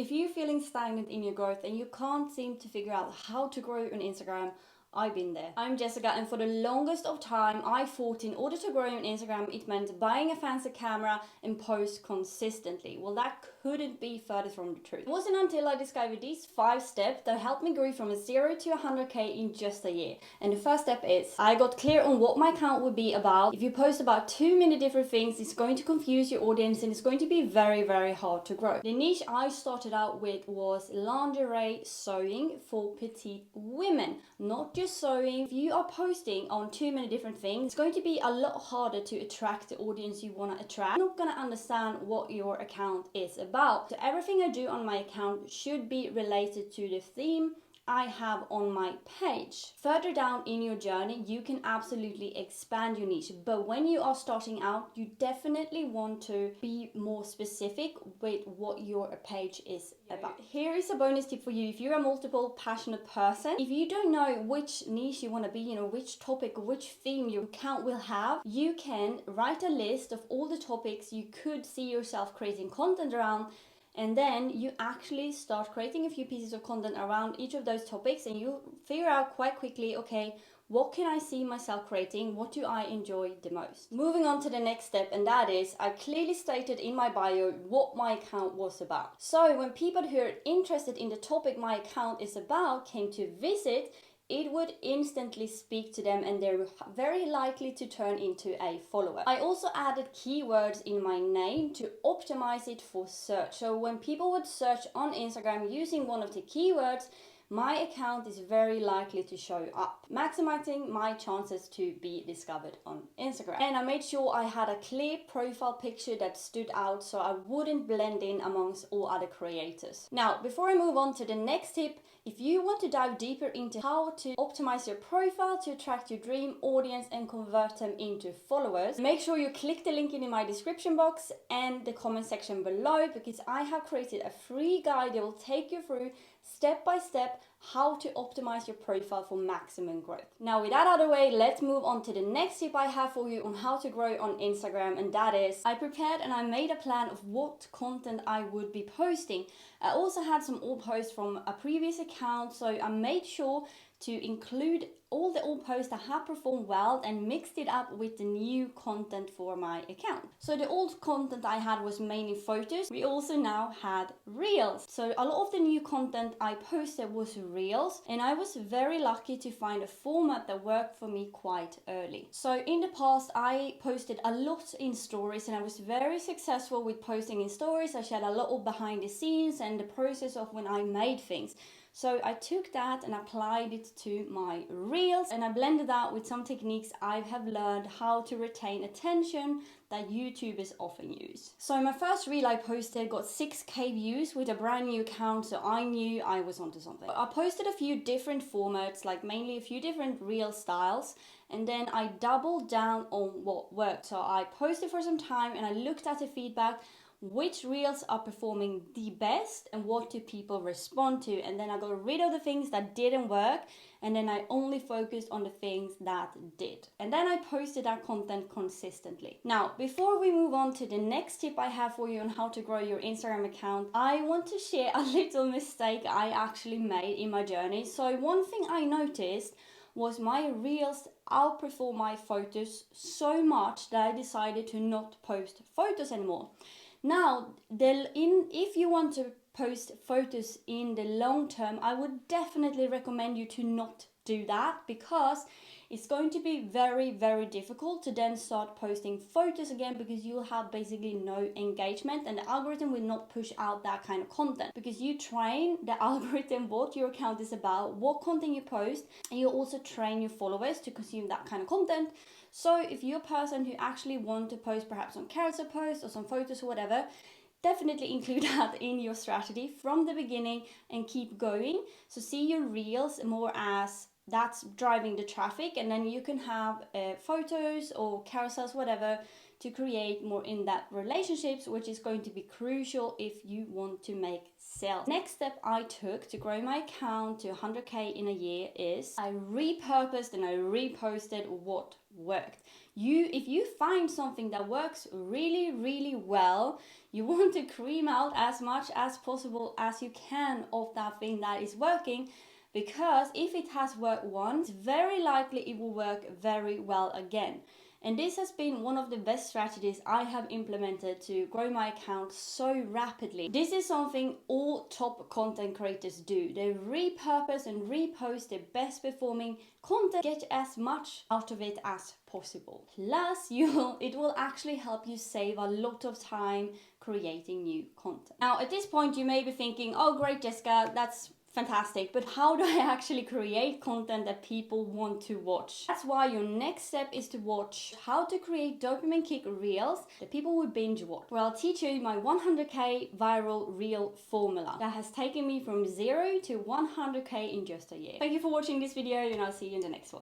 If you're feeling stagnant in your growth and you can't seem to figure out how to grow on Instagram, I've been there. I'm Jessica, and for the longest of time, I thought in order to grow on Instagram, it meant buying a fancy camera and post consistently. Well, that couldn't be further from the truth. It wasn't until I discovered these 5 steps that helped me grow from a 0 to 100k in just a year. And the first step is, I got clear on what my account would be about. If you post about too many different things, it's going to confuse your audience and it's going to be very, very hard to grow. The niche I started out with was lingerie sewing for petite women, not just sewing. If you are posting on too many different things, it's going to be a lot harder to attract the audience you want to attract. You're not going to understand what your account is about. So everything I do on my account should be related to the theme I have on my page. Further down in your journey, you can absolutely expand your niche, but when you are starting out, you definitely want to be more specific with what your page is about. Here is a bonus tip for you. If you're a multiple passionate person, if you don't know which niche you want to be, which topic, which theme your account will have, you can write a list of all the topics you could see yourself creating content around. And then you actually start creating a few pieces of content around each of those topics, and you figure out quite quickly, okay, what can I see myself creating? What do I enjoy the most? Moving on to the next step, and that is, I clearly stated in my bio what my account was about. So when people who are interested in the topic my account is about came to visit, it would instantly speak to them and they're very likely to turn into a follower. I also added keywords in my name to optimize it for search. So when people would search on Instagram using one of the keywords, my account is very likely to show up, maximizing my chances to be discovered on Instagram. And I made sure I had a clear profile picture that stood out so I wouldn't blend in amongst all other creators. Now, before I move on to the next tip, if you want to dive deeper into how to optimize your profile to attract your dream audience and convert them into followers, make sure you click the link in my description box and the comment section below, because I have created a free guide that will take you through step by step how to optimize your profile for maximum growth. Now, with that out of the way, let's move on to the next tip I have for you on how to grow on Instagram, and that is, I prepared and I made a plan of what content I would be posting. I also had some old posts from a previous account, so I made sure to include all the old posts that have performed well and mixed it up with the new content for my account. So the old content I had was mainly photos. We also now had reels. So a lot of the new content I posted was reels, and I was very lucky to find a format that worked for me quite early. So in the past, I posted a lot in stories and I was very successful with posting in stories. I shared a lot of behind the scenes and the process of when I made things. So I took that and applied it to my reels, and I blended that with some techniques I have learned how to retain attention that YouTubers often use. So my first reel I posted got 6k views with a brand new account, so I knew I was onto something. I posted a few different formats, like mainly a few different reel styles, and then I doubled down on what worked. So I posted for some time and I looked at the feedback, which reels are performing the best and what do people respond to, and then I got rid of the things that didn't work, and then I only focused on the things that did, and then I posted that content consistently. Now, before we move on to the next tip I have for you on how to grow your Instagram account, I want to share a little mistake I actually made in my journey. So one thing I noticed was my reels outperform my photos so much that I decided to not post photos anymore. Now, if you want to post photos in the long term, I would definitely recommend you to not do that, because it's going to be very, very difficult to then start posting photos again, because you'll have basically no engagement and the algorithm will not push out that kind of content, because you train the algorithm what your account is about, what content you post, and you also train your followers to consume that kind of content. So if you're a person who actually want to post perhaps some carousel posts or some photos or whatever, definitely include that in your strategy from the beginning and keep going. So see your reels more as that's driving the traffic, and then you can have photos or carousels, whatever, to create more in-depth relationships, which is going to be crucial if you want to make sales. Next step I took to grow my account to 100k in a year is I repurposed and I reposted what worked. If you find something that works really, really well, you want to cream out as much as possible as you can of that thing that is working, because if it has worked once, very likely it will work very well again. And this has been one of the best strategies I have implemented to grow my account so rapidly. This is something all top content creators do. They repurpose and repost the best performing content, get as much out of it as possible. Plus, it will actually help you save a lot of time creating new content. Now, at this point, you may be thinking, oh great, Jessica, that's fantastic, but how do I actually create content that people want to watch? That's why your next step is to watch how to create dopamine kick reels that people will binge watch, where I'll teach you my 100k viral reel formula that has taken me from 0 to 100k in just a year. Thank you for watching this video, and I'll see you in the next one.